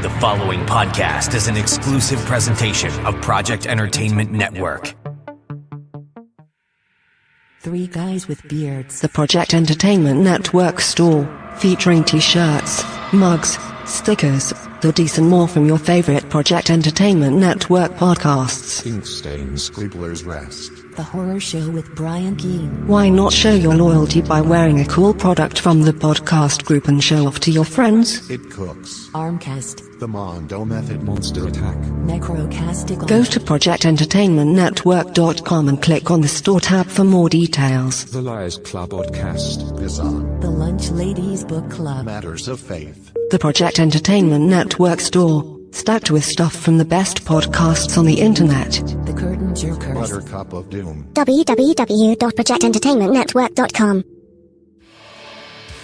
The following podcast is an exclusive presentation of Project Entertainment Network. Three Guys with Beards. The Project Entertainment Network store, featuring t-shirts, mugs, stickers, hoodies and more from your favorite Project Entertainment Network podcasts. Ink Stain Scribbler's Rest. The Horror Show with Brian Keene. Why not show your loyalty by wearing a cool product from the podcast group and show off to your friends? It Cooks. Armcast. The Mondo Method Monster Attack. Necrocastical. Go to projectentertainmentnetwork.com and click on the store tab for more details. The Liars Club Podcast. Bizarre. The Lunch Ladies Book Club. Matters of Faith. The Project Entertainment Network store, stacked with stuff from the best podcasts on the internet. The Curtain Jerkers. Buttercup of Doom. www.projectentertainmentnetwork.com.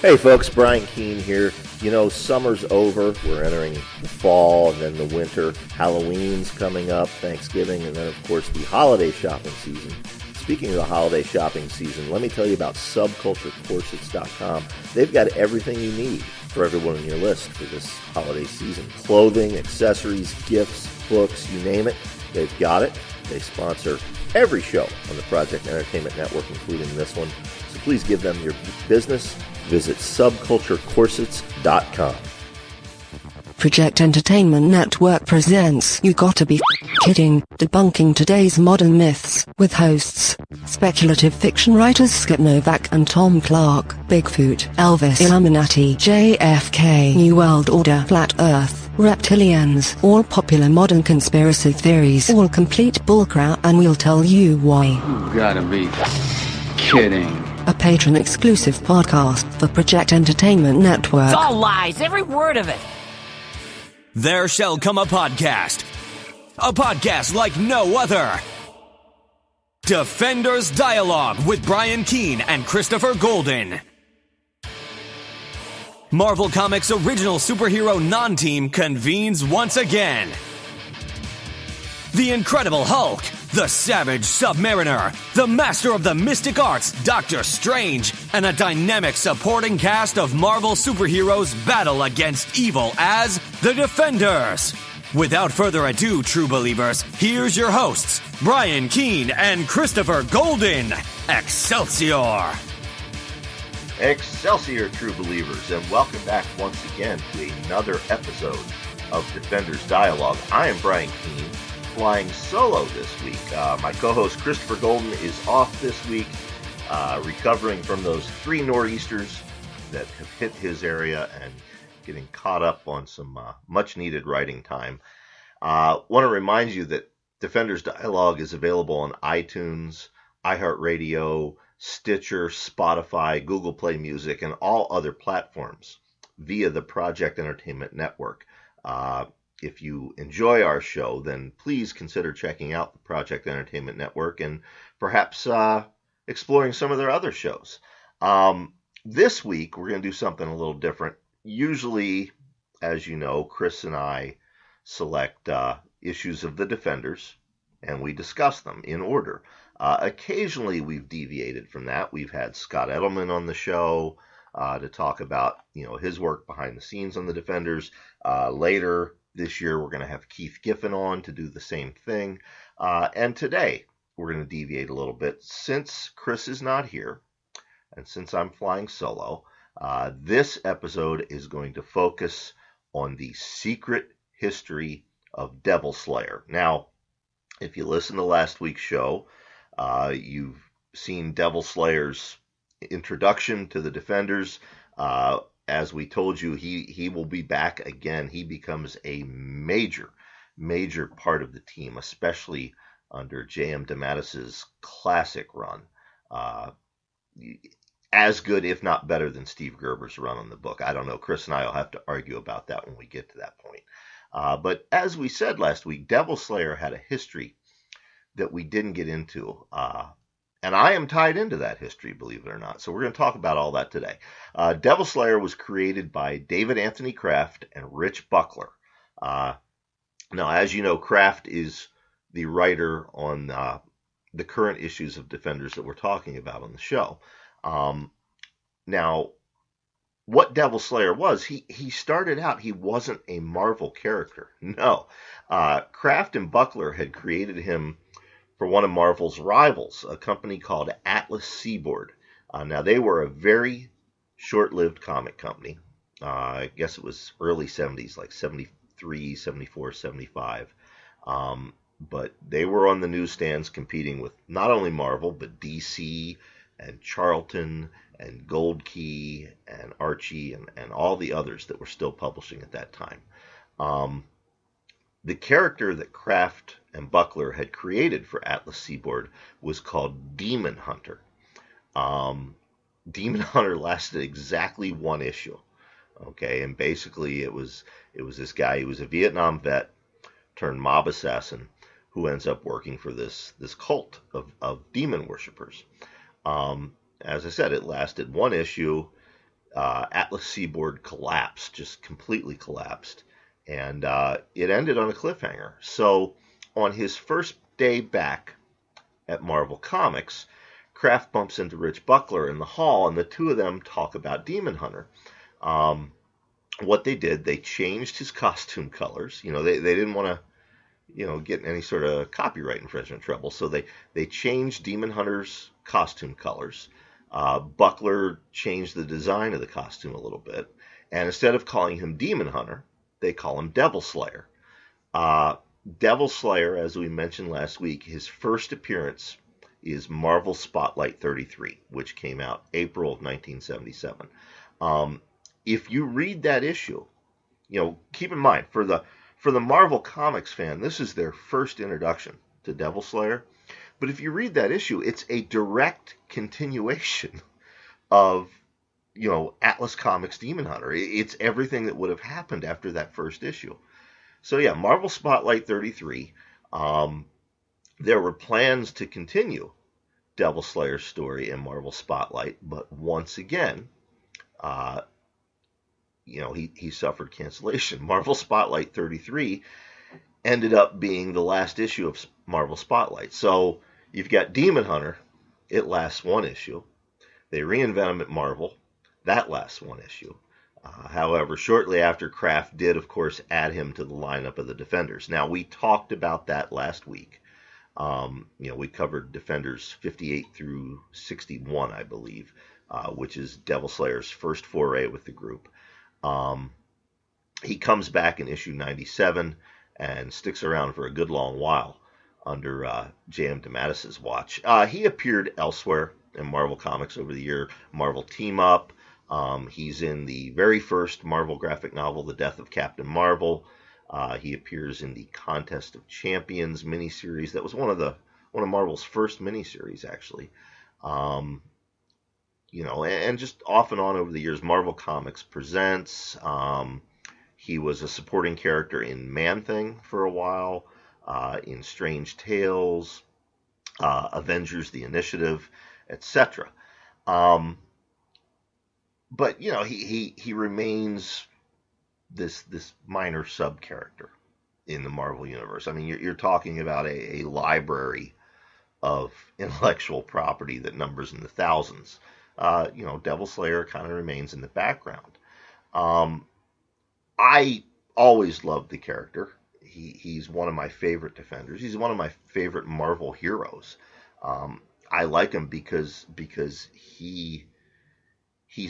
Hey folks, Brian Keene here. You know, summer's over. We're entering the fall and then the winter. Halloween's coming up, Thanksgiving, and then of course the holiday shopping season. Speaking of the holiday shopping season, let me tell you about subculturecorsets.com. They've got everything you need for everyone on your list for this holiday season. Clothing, accessories, gifts, books, you name it, they've got it. They sponsor every show on the Project Entertainment Network, including this one. So please give them your business. Visit subculturecorsets.com. Project Entertainment Network presents You Gotta Be Kidding, debunking today's modern myths, with hosts, speculative fiction writers Skip Novak and Tom Clark, Bigfoot, Elvis, Illuminati, JFK, New World Order, Flat Earth, reptilians, all popular modern conspiracy theories, all complete bullcrap, and we'll tell you why. You gotta be kidding. A patron-exclusive podcast for Project Entertainment Network. It's all lies, every word of it. There shall come a podcast like no other. Defenders Dialogue with Brian Keene and Christopher Golden. Marvel Comics' original superhero non-team convenes once again. The Incredible Hulk, the Savage Submariner, the Master of the Mystic Arts, Doctor Strange, and a dynamic supporting cast of Marvel superheroes battle against evil as the Defenders. Without further ado, true believers, here's your hosts, Brian Keene and Christopher Golden. Excelsior! Excelsior, true believers, and welcome back once again to another episode of Defenders Dialogue. I am Brian Keene, flying solo this week. My co-host Christopher Golden is off this week, recovering from those 3 nor'easters that have hit his area and getting caught up on some much-needed writing time. Want to remind you that Defenders Dialogue is available on iTunes, iHeartRadio, Stitcher, Spotify, Google Play Music, and all other platforms via the Project Entertainment Network. If you enjoy our show, then please consider checking out the Project Entertainment Network and perhaps exploring some of their other shows. This week, we're going to do something a little different. Usually, as you know, Chris and I select issues of the Defenders, and we discuss them in order. Occasionally, we've deviated from that. We've had Scott Edelman on the show to talk about, his work behind the scenes on the Defenders. Later this year, we're going to have Keith Giffen on to do the same thing. And today, we're going to deviate a little bit. Since Chris is not here, and since I'm flying solo, this episode is going to focus on the secret history of Devil Slayer. Now, if you listen to last week's show, you've seen Devil Slayer's introduction to the Defenders. As we told you, he will be back again. He becomes a major part of the team, especially under J.M. DeMatteis's classic run. As good, if not better, than Steve Gerber's run on the book. I don't know. Chris and I will have to argue about that when we get to that point. But as we said last week, Devil Slayer had a history that we didn't get into. And I am tied into that history, believe it or not. So we're going to talk about all that today. Devil Slayer was created by David Anthony Kraft and Rich Buckler. Now, as you know, Kraft is the writer on the current issues of Defenders that we're talking about on the show. Now, what Devil Slayer was, he started out, he wasn't a Marvel character. No. Kraft and Buckler had created him for one of Marvel's rivals, a company called Atlas Seaboard. Now, they were a very short-lived comic company. I guess it was early 70s, like 73, 74, 75. But they were on the newsstands competing with not only Marvel, but DC and Charlton and Gold Key and Archie and all the others that were still publishing at that time. The character that Kraft and Buckler had created for Atlas Seaboard was called Demon Hunter. Demon Hunter lasted exactly one issue. Okay, and basically it was this guy. He was a Vietnam vet turned mob assassin who ends up working for this cult of demon worshippers. As I said, it lasted one issue. Atlas Seaboard collapsed, just completely collapsed, and it ended on a cliffhanger. So on his first day back at Marvel Comics, Kraft bumps into Rich Buckler in the hall, and the two of them talk about Demon Hunter. What they did, they changed his costume colors. They didn't want to, get in any sort of copyright infringement trouble, so they changed Demon Hunter's costume colors. Buckler changed the design of the costume a little bit, and instead of calling him Demon Hunter, they call him Devil Slayer. Devil Slayer, as we mentioned last week, his first appearance is Marvel Spotlight 33, which came out April of 1977. If you read that issue, keep in mind, for the Marvel Comics fan, this is their first introduction to Devil Slayer. But if you read that issue, it's a direct continuation of, Atlas Comics Demon Hunter. It's everything that would have happened after that first issue. So yeah, Marvel Spotlight 33, there were plans to continue Devil Slayer's story in Marvel Spotlight, but once again, he suffered cancellation. Marvel Spotlight 33 ended up being the last issue of Marvel Spotlight. So you've got Demon Hunter, it lasts one issue. They reinvent him at Marvel, that lasts one issue. However, shortly after, Kraft did, of course, add him to the lineup of the Defenders. Now, we talked about that last week. We covered Defenders 58 through 61, I believe, which is Devil Slayer's first foray with the group. He comes back in issue 97 and sticks around for a good long while under J.M. DeMatteis's watch. He appeared elsewhere in Marvel Comics over the year. Marvel Team Up. He's in the very first Marvel graphic novel, The Death of Captain Marvel. He appears in the Contest of Champions miniseries. That was one of Marvel's first miniseries, actually. And just off and on over the years, Marvel Comics Presents. He was a supporting character in Man-Thing for a while, in Strange Tales, Avengers: The Initiative, etc. But he remains this minor sub character in the Marvel universe. I mean, you're talking about a library of intellectual property that numbers in the thousands. Devil Slayer kind of remains in the background. I always loved the character. He's one of my favorite Defenders. He's one of my favorite Marvel heroes. I like him because he's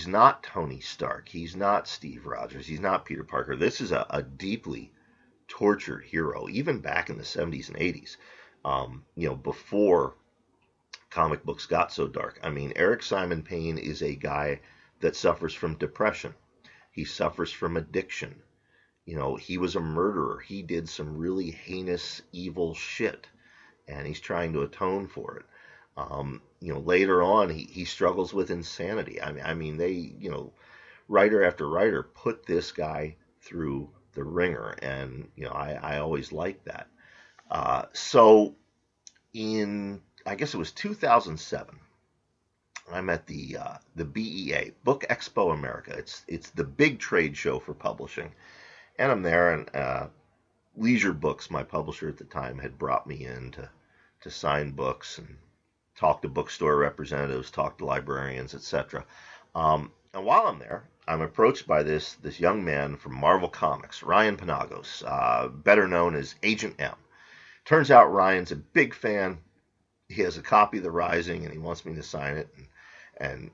not Tony Stark. He's not Steve Rogers. He's not Peter Parker. This is a deeply tortured hero, even back in the 70s and 80s, before comic books got so dark. I mean, Eric Simon Payne is a guy that suffers from depression. He suffers from addiction. He was a murderer. He did some really heinous, evil shit, and he's trying to atone for it. Later on, he struggles with insanity. I mean, they, writer after writer put this guy through the ringer, and, I always liked that. So in, I guess it was 2007, I'm at the BEA, Book Expo America. It's the big trade show for publishing. And I'm there, and Leisure Books, my publisher at the time, had brought me in to sign books and talk to bookstore representatives, talk to librarians, etc. And while I'm there, I'm approached by this young man from Marvel Comics, Ryan Panagos, better known as Agent M. Turns out Ryan's a big fan. He has a copy of The Rising, and he wants me to sign it. And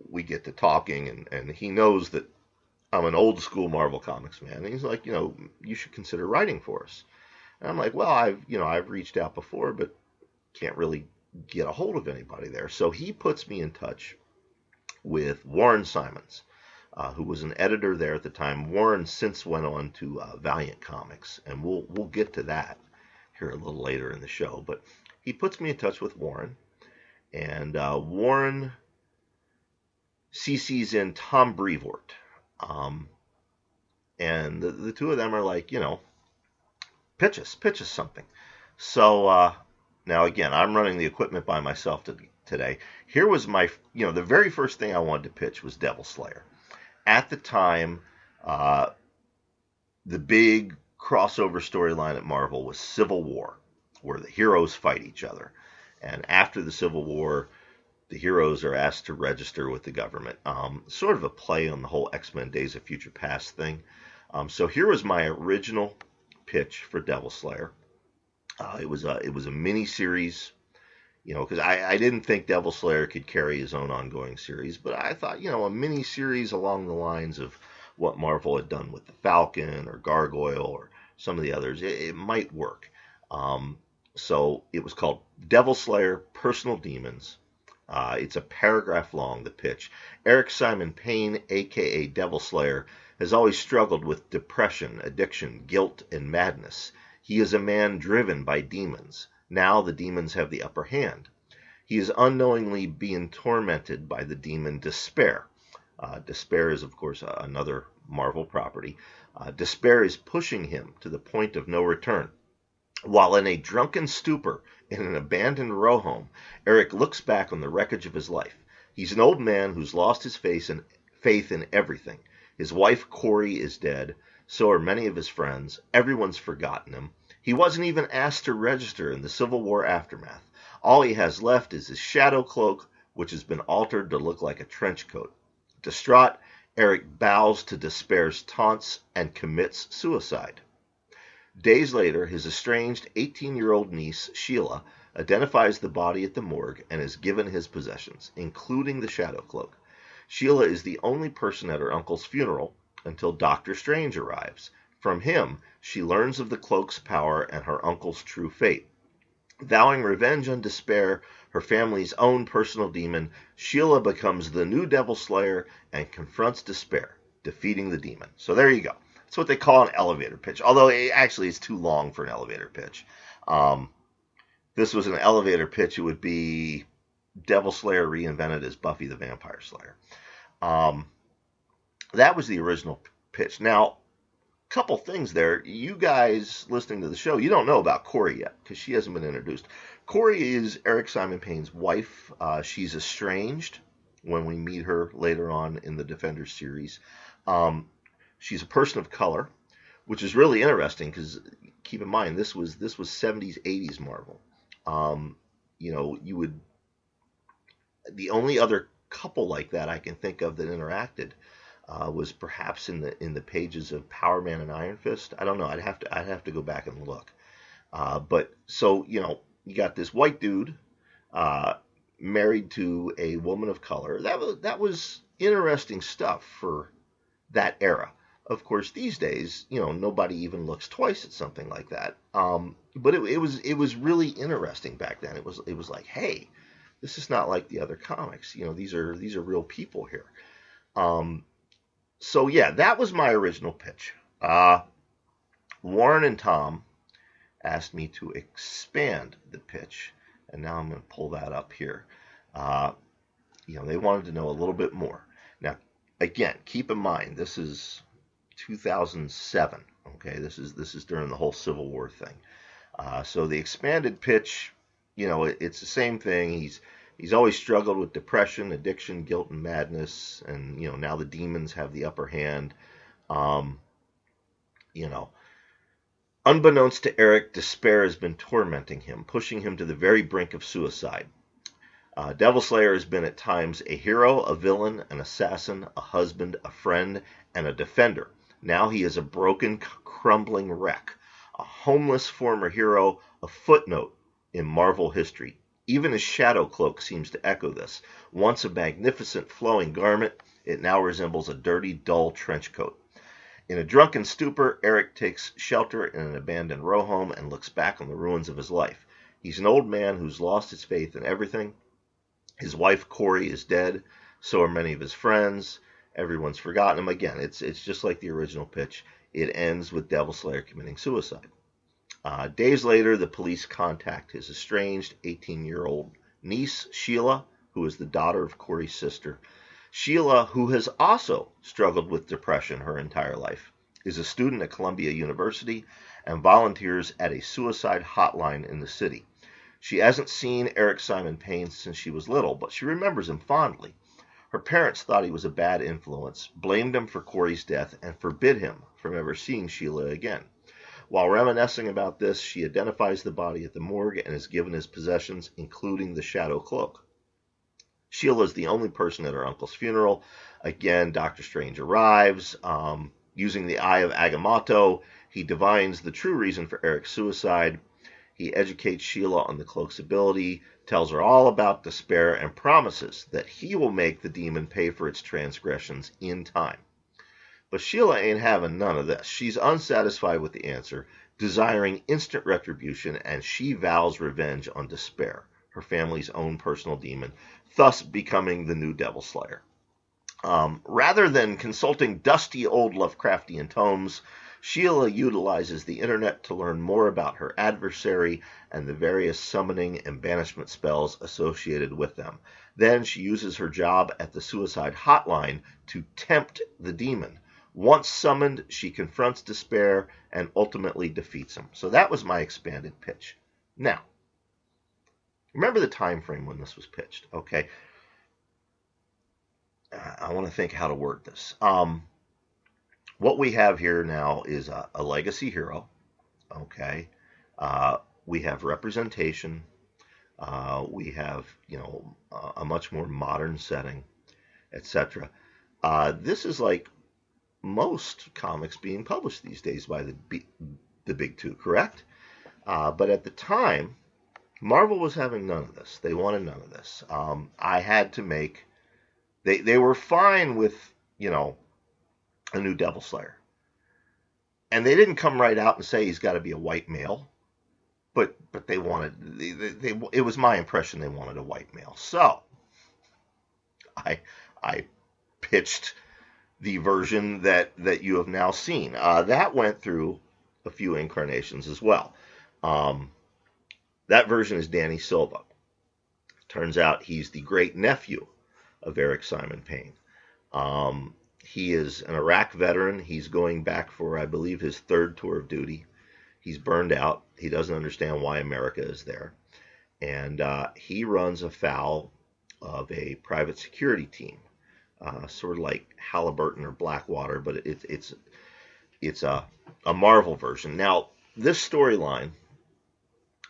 we get to talking, and he knows that I'm an old school Marvel Comics man. And he's like, you should consider writing for us. And I'm like, well, I've reached out before, but can't really get a hold of anybody there. So he puts me in touch with Warren Simons, who was an editor there at the time. Warren since went on to Valiant Comics, and we'll get to that here a little later in the show. But he puts me in touch with Warren, and Warren CC's in Tom Brevoort. And the two of them are like, pitch us something. So now again, I'm running the equipment by myself today. Here was my, the very first thing I wanted to pitch was Devil Slayer. At the time, the big crossover storyline at Marvel was Civil War, where the heroes fight each other. And after the Civil War, the heroes are asked to register with the government. Sort of a play on the whole X-Men Days of Future Past thing. So here was my original pitch for Devil Slayer. It was a mini series, because I didn't think Devil Slayer could carry his own ongoing series, but I thought, a mini series along the lines of what Marvel had done with the Falcon or Gargoyle or some of the others, it might work. So it was called Devil Slayer Personal Demons. It's a paragraph long, the pitch. Eric Simon Payne, a.k.a. Devil Slayer, has always struggled with depression, addiction, guilt, and madness. He is a man driven by demons. Now the demons have the upper hand. He is unknowingly being tormented by the demon Despair. Despair is, of course, another Marvel property. Despair is pushing him to the point of no return. While in a drunken stupor in an abandoned row home, Eric looks back on the wreckage of his life. He's an old man who's lost his faith in everything. His wife, Corey, is dead. So are many of his friends. Everyone's forgotten him. He wasn't even asked to register in the Civil War aftermath. All he has left is his shadow cloak, which has been altered to look like a trench coat. Distraught, Eric bows to Despair's taunts and commits suicide. Days later, his estranged 18-year-old niece, Sheila, identifies the body at the morgue and is given his possessions, including the shadow cloak. Sheila is the only person at her uncle's funeral until Doctor Strange arrives. From him, she learns of the cloak's power and her uncle's true fate. Vowing revenge on Despair, her family's own personal demon, Sheila becomes the new Devil Slayer and confronts Despair, defeating the demon. So there you go. That's what they call an elevator pitch, although it actually is too long for an elevator pitch. This was an elevator pitch. It would be Devil Slayer reinvented as Buffy the Vampire Slayer. That was the original pitch. Now, a couple things there. You guys listening to the show, you don't know about Corey yet because she hasn't been introduced. Corey is Eric Simon Payne's wife. She's estranged when we meet her later on in the Defenders series. She's a person of color, which is really interesting because keep in mind this was 70s, 80s Marvel. The only other couple like that I can think of that interacted was perhaps in the pages of Power Man and Iron Fist. I don't know. I'd have to go back and look. But so you got this white dude married to a woman of color. That was interesting stuff for that era. Of course, these days, nobody even looks twice at something like that. But it was really interesting back then. It was like, hey, this is not like the other comics. These are real people here. So yeah, that was my original pitch. Warren and Tom asked me to expand the pitch, and now I'm going to pull that up here. They wanted to know a little bit more. Now, again, keep in mind this is 2007. Okay, this is during the whole Civil War thing. So the expanded pitch, it's the same thing. He's always struggled with depression, addiction, guilt, and madness, and now the demons have the upper hand. Unbeknownst to Eric, Despair has been tormenting him, pushing him to the very brink of suicide. Devil Slayer has been at times a hero, a villain, an assassin, a husband, a friend, and a defender. Now he is a broken, crumbling wreck, a homeless former hero, a footnote in Marvel history. Even his shadow cloak seems to echo this. Once a magnificent flowing garment, it now resembles a dirty, dull trench coat. In a drunken stupor, Eric takes shelter in an abandoned row home and looks back on the ruins of his life. He's an old man who's lost his faith in everything. His wife, Corey, is dead. So are many of his friends. Everyone's forgotten him. Again, it's just like the original pitch. It ends with Devil Slayer committing suicide. Days later, the police contact his estranged 18-year-old niece, Sheila, who is the daughter of Corey's sister. Sheila, who has also struggled with depression her entire life, is a student at Columbia University and volunteers at a suicide hotline in the city. She hasn't seen Eric Simon Payne since she was little, but she remembers him fondly. Her parents thought he was a bad influence, blamed him for Corey's death, and forbid him from ever seeing Sheila again. While reminiscing about this, she identifies the body at the morgue and is given his possessions, including the shadow cloak. Sheila is the only person at her uncle's funeral. Again, Doctor Strange arrives. Using the Eye of Agamotto, he divines the true reason for Eric's suicide. He educates Sheila on the cloak's ability, tells her all about despair, and promises that he will make the demon pay for its transgressions in time. But Sheila ain't having none of this. She's unsatisfied with the answer, desiring instant retribution, and she vows revenge on Despair, her family's own personal demon, thus becoming the new Devil Slayer. Rather than consulting dusty old Lovecraftian tomes, Sheila utilizes the internet to learn more about her adversary and the various summoning and banishment spells associated with them. Then she uses her job at the suicide hotline to tempt the demon. Once summoned, she confronts Despair and ultimately defeats him. So that was my expanded pitch. Now, remember the time frame when this was pitched, okay? I want to think how to word this. What we have here now is a legacy hero, okay? We have representation. We have, a much more modern setting, etc. This is like most comics being published these days by the big two, correct? But at the time, Marvel was having none of this. They wanted none of this. I had to make... They were fine with, a new Devil Slayer. And they didn't come right out and say he's got to be a white male. But they wanted... it was my impression they wanted a white male. So, I pitched the version that you have now seen. That went through a few incarnations as well. That version is Danny Silva. Turns out he's the great nephew of Eric Simon Payne. He is an Iraq veteran. He's going back for, I believe, his third tour of duty. He's burned out. He doesn't understand why America is there. And he runs afoul of a private security team. Sort of like Halliburton or Blackwater, but it's a Marvel version. Now, this storyline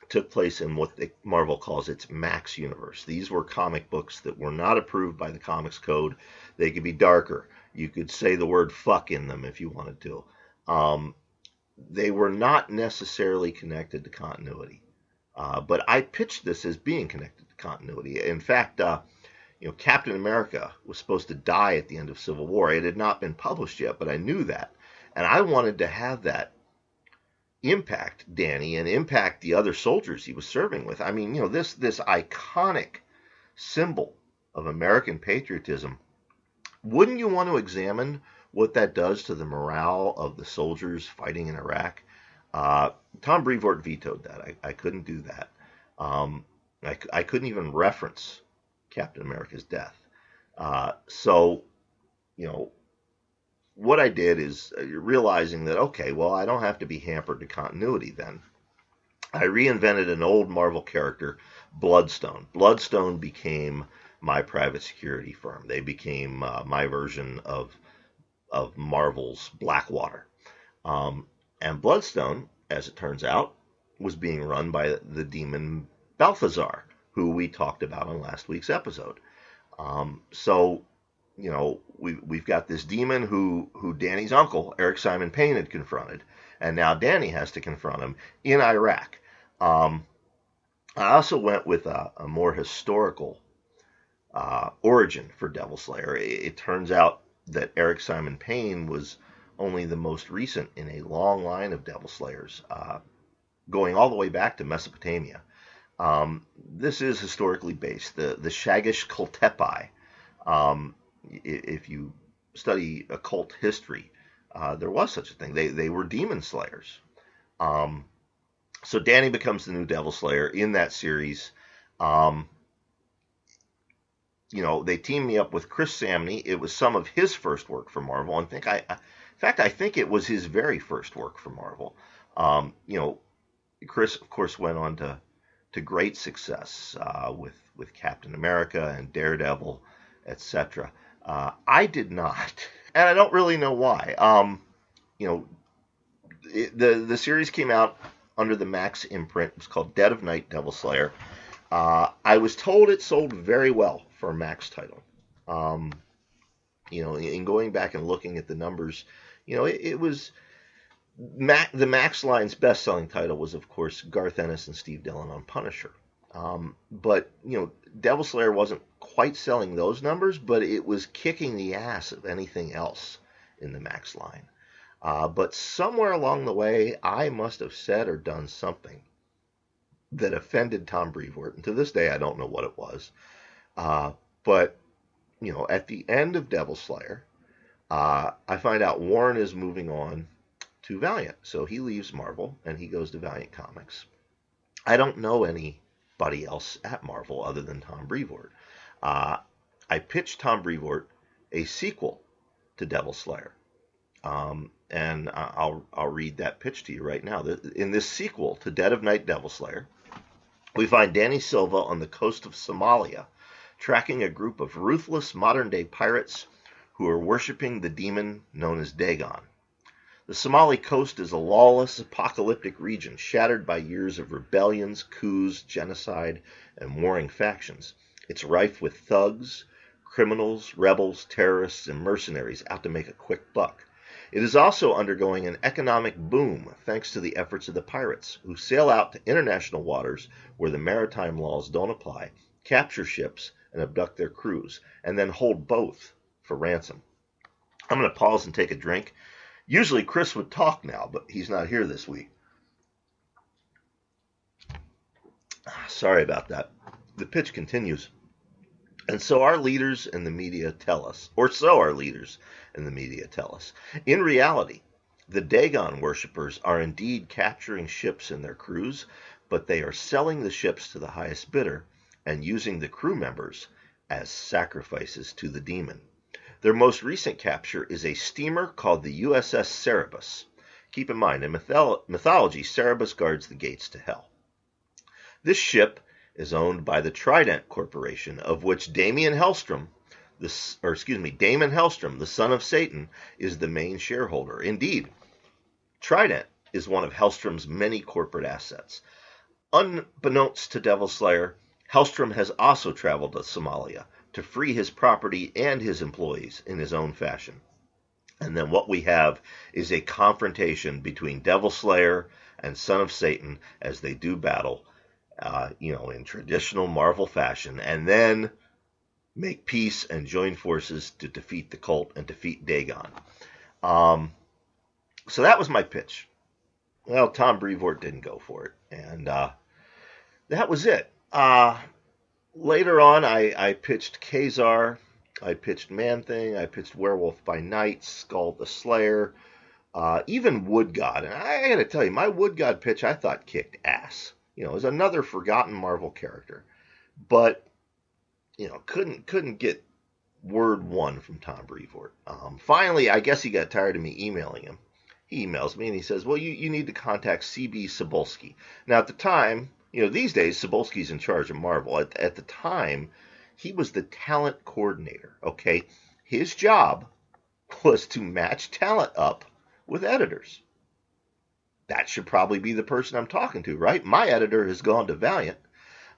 took place in what Marvel calls its Max universe. These were comic books that were not approved by the Comics Code. They could be darker. You could say the word fuck in them if you wanted to. They were not necessarily connected to continuity. But I pitched this as being connected to continuity. In fact, Captain America was supposed to die at the end of Civil War. It had not been published yet, but I knew that. And I wanted to have that impact Danny and impact the other soldiers he was serving with. I mean, this iconic symbol of American patriotism. Wouldn't you want to examine what that does to the morale of the soldiers fighting in Iraq? Tom Brevoort vetoed that. I couldn't do that. I couldn't even reference Captain America's death. So, what I did is realizing that, okay, well, I don't have to be hampered to continuity then. I reinvented an old Marvel character, Bloodstone. Bloodstone became my private security firm. They became my version of Marvel's Blackwater. And Bloodstone, as it turns out, was being run by the demon Balthazar, who we talked about on last week's episode. So, we've got this demon who Danny's uncle, Eric Simon Payne, had confronted, and now Danny has to confront him in Iraq. I also went with a more historical origin for Devil Slayer. It turns out that Eric Simon Payne was only the most recent in a long line of Devil Slayers, going all the way back to Mesopotamia. This is historically based. The Shagish Kultepi, if you study occult history, there was such a thing. They were demon slayers. So Danny becomes the new Devil Slayer in that series. They teamed me up with Chris Samney. It was some of his first work for Marvel. In fact, I think it was his very first work for Marvel. Chris, of course, went on to great success with Captain America and Daredevil, etc. I did not, and I don't really know why. The series came out under the Max imprint. It was called Dead of Night Devil Slayer. I was told it sold very well for a Max title. In going back and looking at the numbers, it was the Max line's best-selling title was, of course, Garth Ennis and Steve Dillon on Punisher. But Devil Slayer wasn't quite selling those numbers, but it was kicking the ass of anything else in the Max line. But somewhere along the way, I must have said or done something that offended Tom Brevoort, and to this day, I don't know what it was. But at the end of Devil Slayer, I find out Warren is moving on to Valiant. So he leaves Marvel and he goes to Valiant Comics. I don't know anybody else at Marvel other than Tom Brevoort. I pitched Tom Brevoort a sequel to Devil Slayer. And I'll read that pitch to you right now. In this sequel to Dead of Night Devil Slayer, we find Danny Silva on the coast of Somalia, tracking a group of ruthless modern-day pirates who are worshipping the demon known as Dagon. The Somali coast is a lawless, apocalyptic region shattered by years of rebellions, coups, genocide, and warring factions. It's rife with thugs, criminals, rebels, terrorists, and mercenaries out to make a quick buck. It is also undergoing an economic boom thanks to the efforts of the pirates, who sail out to international waters where the maritime laws don't apply, capture ships, and abduct their crews, and then hold both for ransom. I'm going to pause and take a drink. Usually Chris would talk now, but he's not here this week. Sorry about that. The pitch continues. And so our leaders in the media tell us, in reality, the Dagon worshippers are indeed capturing ships and their crews, but they are selling the ships to the highest bidder and using the crew members as sacrifices to the demon. Their most recent capture is a steamer called the USS Cerberus. Keep in mind, in mythology, Cerberus guards the gates to hell. This ship is owned by the Trident Corporation, of which Damon Hellstrom, the son of Satan, is the main shareholder. Indeed, Trident is one of Hellstrom's many corporate assets. Unbeknownst to Devil Slayer, Hellstrom has also traveled to Somalia to free his property and his employees in his own fashion. And then what we have is a confrontation between Devil Slayer and Son of Satan as they do battle, in traditional Marvel fashion, and then make peace and join forces to defeat the cult and defeat Dagon. So that was my pitch. Well, Tom Brevoort didn't go for it, and that was it. Later on, I pitched Khazar, I pitched Man-Thing, I pitched Werewolf by Night, Skull the Slayer, even Wood God. And I got to tell you, my Wood God pitch I thought kicked ass. It was another forgotten Marvel character, but couldn't get word one from Tom Brevoort. Finally, I guess he got tired of me emailing him. He emails me and he says, "Well, you need to contact CB Cebulski." Now, at the time, these days Cebulski's in charge of Marvel. At the time, he was the talent coordinator. Okay, his job was to match talent up with editors. That should probably be the person I'm talking to, right? My editor has gone to Valiant.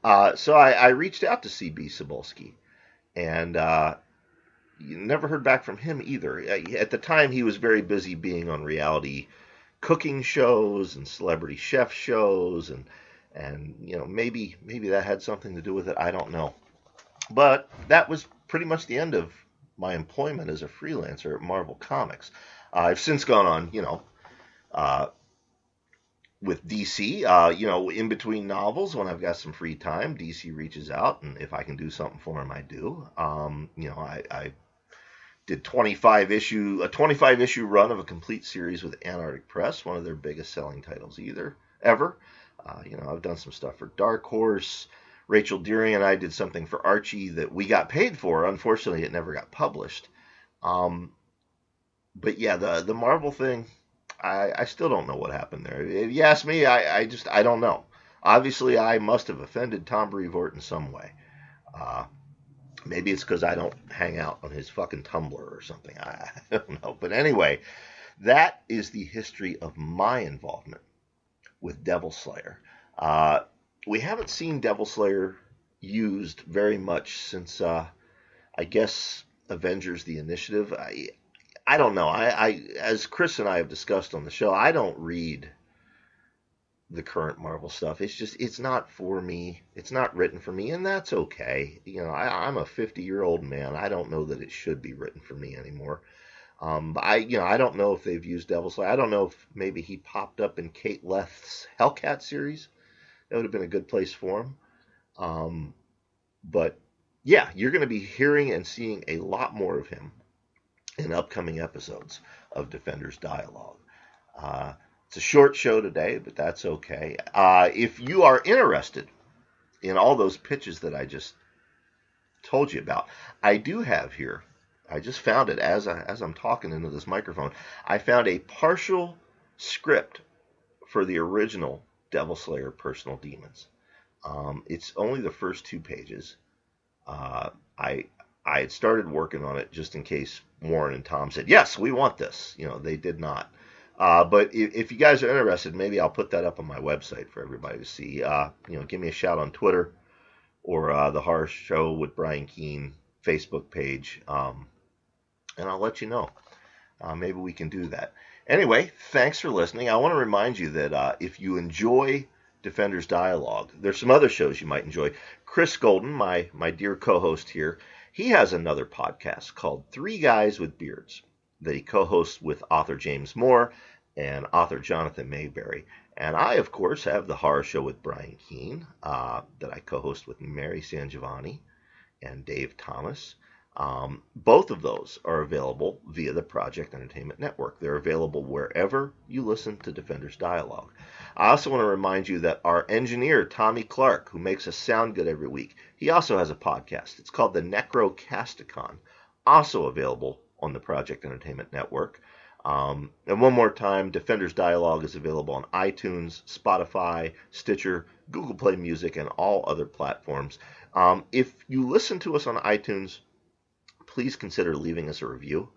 So I reached out to C.B. Cebulski, and never heard back from him either. At the time, he was very busy being on reality cooking shows and celebrity chef shows, and maybe that had something to do with it. I don't know. But that was pretty much the end of my employment as a freelancer at Marvel Comics. I've since gone on, with DC, in between novels, when I've got some free time, DC reaches out, and if I can do something for them, I do. I did a 25 issue run of a complete series with Antarctic Press, one of their biggest selling titles ever. I've done some stuff for Dark Horse. Rachel Deering and I did something for Archie that we got paid for. Unfortunately, it never got published. But yeah, the Marvel thing, I still don't know what happened there. If you ask me, I don't know. Obviously, I must have offended Tom Brevoort in some way. Maybe it's because I don't hang out on his fucking Tumblr or something. I don't know. But anyway, that is the history of my involvement with Devil Slayer. We haven't seen Devil Slayer used very much since, I guess, Avengers: The Initiative. I don't know. I as Chris and I have discussed on the show, I don't read the current Marvel stuff. It's not for me. It's not written for me, and that's okay. I'm a 50-year-old man. I don't know that it should be written for me anymore. But I don't know if they've used Devil Slayer. I don't know if maybe he popped up in Kate Leth's Hellcat series. That would have been a good place for him. But yeah, you're going to be hearing and seeing a lot more of him in upcoming episodes of Defenders Dialogue. It's a short show today, but that's okay. If you are interested in all those pitches that I just told you about, I do have here, I just found it as I'm talking into this microphone, I found a partial script for the original Devil Slayer Personal Demons. It's only the first 2 pages. I had started working on it just in case Warren and Tom said, yes, we want this. They did not. But if you guys are interested, maybe I'll put that up on my website for everybody to see. Give me a shout on Twitter or the Horror Show with Brian Keene Facebook page, and I'll let you know. Maybe we can do that. Anyway, thanks for listening. I want to remind you that if you enjoy Defenders Dialogue, there's some other shows you might enjoy. Chris Golden, my dear co-host here, he has another podcast called 3 Guys with Beards that he co-hosts with author James Moore and author Jonathan Mayberry. And I, of course, have the Horror Show with Brian Keene that I co-host with Mary San Giovanni and Dave Thomas. Both of those are available via the Project Entertainment Network. They're available wherever you listen to Defenders Dialogue. I also want to remind you that our engineer, Tommy Clark, who makes us sound good every week, he also has a podcast. It's called the Necrocasticon, also available on the Project Entertainment Network. And one more time, Defenders Dialogue is available on iTunes, Spotify, Stitcher, Google Play Music, and all other platforms. If you listen to us on iTunes, please consider leaving us a review.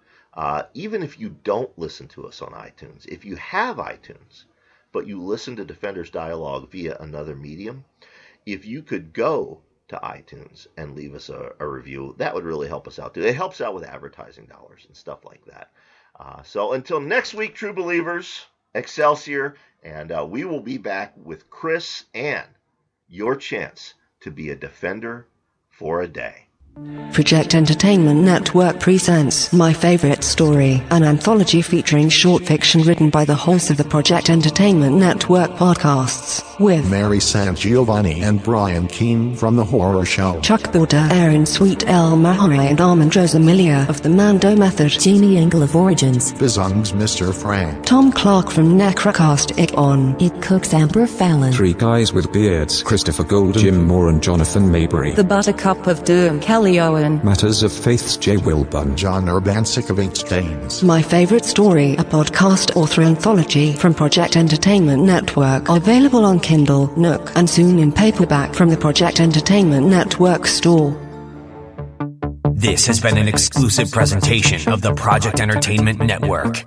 Even if you don't listen to us on iTunes, if you have iTunes, but you listen to Defenders Dialogue via another medium, if you could go to iTunes and leave us a review, that would really help us out too. It helps out with advertising dollars and stuff like that. So until next week, true believers, Excelsior, and we will be back with Chris and your chance to be a Defender for a day. Project Entertainment Network presents My Favorite Story, an anthology featuring short fiction written by the hosts of the Project Entertainment Network podcasts, with Mary San Giovanni and Brian Keene from The Horror Show, Chuck Border, Aaron Sweet, El Mahore, and Armand Rosamilia of the Mando Method, Jeannie Engel of Origins, Bizung's Mr. Frank, Tom Clark from Necrocast on It Cooks, Amber Fallon, 3 Guys with Beards, Christopher Golden, Jim Moore and Jonathan Mayberry, The Buttercup of Doom, Kelly Owen, Matters of Faith's Jay Wilburn, John Urbancic of 8 Stains, My Favorite Story, a podcast author anthology from Project Entertainment Network, available on Kindle, Nook, and soon in paperback from the Project Entertainment Network store. This has been an exclusive presentation of the Project Entertainment Network.